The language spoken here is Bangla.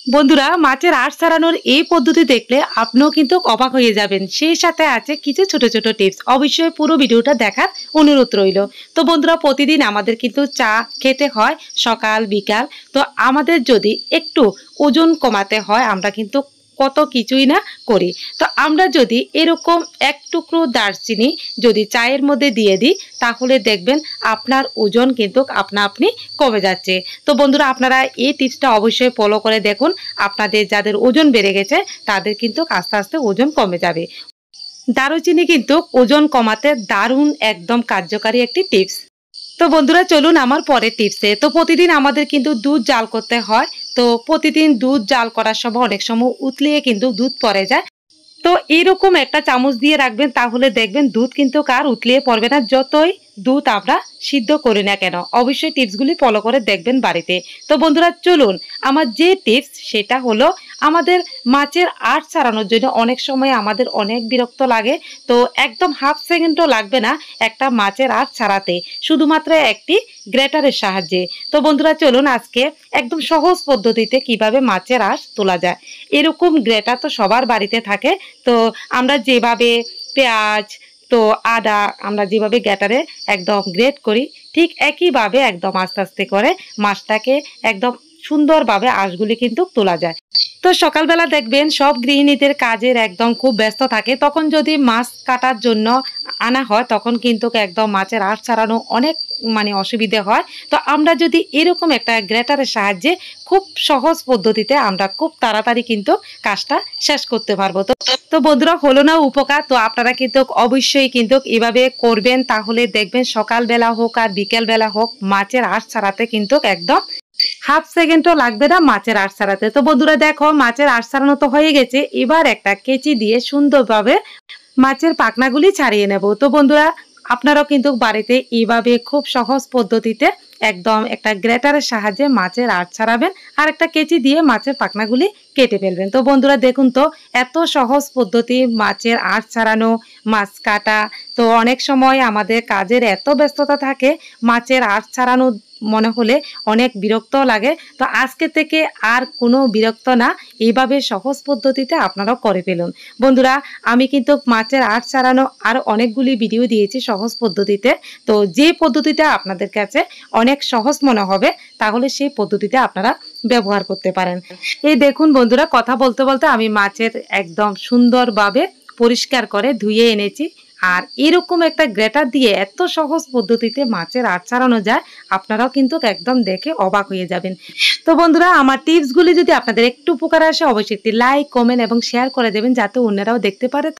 বন্ধুরা, মাছের আঁশ ছাড়ানোর এই পদ্ধতি দেখলে আপনিও কিন্তু অবাক হয়ে যাবেন। সেই সাথে আছে কিছু ছোট ছোট টিপস। অবশ্যই পুরো ভিডিওটা দেখার অনুরোধ রইল। তো বন্ধুরা, প্রতিদিন আমাদের কিন্তু চা খেতে হয় সকাল বিকাল। তো আমাদের যদি একটু ওজন কমাতে হয়, আমরা কিন্তু কত কিছুই না করি। তো আমরা যদি এরকম এক টুকরো দারচিনি যদি চায়ের মধ্যে দিয়ে দিই, তাহলে দেখবেন আপনার ওজন কিন্তু আপনা আপনি কমে যাচ্ছে। তো বন্ধুরা, আপনারা এই টিপসটা অবশ্যই ফলো করে দেখুন। আপনাদের যাদের ওজন বেড়ে গেছে তাদের কিন্তু আস্তে আস্তে ওজন কমে যাবে। দারুচিনি কিন্তু ওজন কমাতে দারুণ একদম কার্যকারী একটি টিপস। তো বন্ধুরা, চলুন আমার পরের টিপসে। তো প্রতিদিন আমাদের কিন্তু দুধ জাল করতে হয়। তো প্রতিদিন দুধ জাল করার সময় অনেক সময় উতলিয়ে কিন্তু দুধ পড়ে যায়। তো এরকম একটা চামচ দিয়ে রাখবেন, তাহলে দেখবেন দুধ কিন্তু কার উতলিয়ে পড়বে না, যতই দুধ আমরা সিদ্ধ করি না কেন। অবশ্যই টিপসগুলি ফলো করে দেখবেন বাড়িতে। তো বন্ধুরা, চলুন আমার যে টিপস সেটা হলো আমাদের মাছের আঁশ ছাড়ানোর জন্য অনেক সময় আমাদের অনেক বিরক্ত লাগে। তো একদম হাফ সেকেন্ডও লাগবে না একটা মাছের আঁশ ছাড়াতে, শুধুমাত্র একটি গ্রেটারের সাহায্যে। তো বন্ধুরা, চলুন আজকে একদম সহজ পদ্ধতিতে কিভাবে মাছের আঁশ তোলা যায়। এরকম গ্রেটার তো সবার বাড়িতে থাকে। তো আমরা যেভাবে পেঁয়াজ তো আদা আমরা যেভাবে গ্রেটারে একদম গ্রেট করি, ঠিক একইভাবে একদম আস্তে আস্তে করে মাছটাকে একদম সুন্দরভাবে আঁশগুলি কিন্তু তোলা যায়। তো সকালবেলা দেখবেন সব গৃহিণীদের কাজের একদম খুব ব্যস্ত থাকে, তখন যদি মাছ কাটার জন্য আনা হয় তখন কিন্তু একদম মাছের আঁশ ছাড়ানো অনেক অসুবিধে হয়। তো আমরা যদি এরকম একটা গ্রেটারের সাহায্যে খুব সহজ পদ্ধতিতে আমরা খুব তাড়াতাড়ি কিন্তু কাজটা শেষ করতে পারবো। তো বন্ধুরা, হলো না উপকার? তো আপনারা কিন্তু অবশ্যই কিন্তু এভাবে করবেন, তাহলে দেখবেন সকালবেলা হোক আর বিকেলবেলা হোক মাছের আঁশ ছাড়াতে কিন্তু একদম হাফ সেকেন্ডও লাগবে না মাছের আঁশ ছাড়াতে। তো বন্ধুরা, দেখো মাছের আঁশ ছাড়ানো তো হয়ে গেছে। এবার একটা কেচি দিয়ে সুন্দরভাবে মাছের পাখনাগুলি ছাড়িয়ে নেব। তো বন্ধুরা, আপনারাও কিন্তু বাড়িতে এইভাবে খুব সহজ পদ্ধতিতে একদম একটা গ্রেটারের সাহায্যে মাছের আঁশ ছাড়াবেন আর একটা কেচি দিয়ে মাছের পাখনাগুলি কেটে ফেলবেন। তো বন্ধুরা, দেখুন তো এত সহজ পদ্ধতি মাছের আঁশ ছাড়ানো, মাছ কাটা। তো অনেক সময় আমাদের কাজের এত ব্যস্ততা থাকে, মাছের আঁশ ছাড়ানো মনে হলে অনেক বিরক্ত লাগে। তো আজকে থেকে আর কোনো বিরক্ত না, এইভাবে সহজ পদ্ধতিতে আপনারাও করে ফেলুন। বন্ধুরা, আমি কিন্তু মাছের আঁশ ছাড়ানো আর অনেকগুলি ভিডিও দিয়েছি সহজ পদ্ধতিতে। তো যে পদ্ধতিটা আপনাদের কাছে অনেক সহজ মনে হবে, তাহলে সেই পদ্ধতিতে আপনারা ব্যবহার করতে পারেন। এই দেখুন বন্ধুরা, কথা বলতে বলতে আমি মাছের একদম সুন্দরভাবে পরিষ্কার করে ধুয়ে এনেছি। আর এরকম একটা গ্রেটার দিয়ে এত সহজ পদ্ধতিতে মাছের আঁশ ছাড়ানো যায়, আপনারাও কিন্তু একদম দেখে অবাক হয়ে যাবেন। তো বন্ধুরা, আমার টিপসগুলি যদি আপনাদের একটু উপকার আসে, অবশ্যই একটি লাইক, কমেন্ট এবং শেয়ার করে দেবেন, যাতে অন্যরাও দেখতে পারে।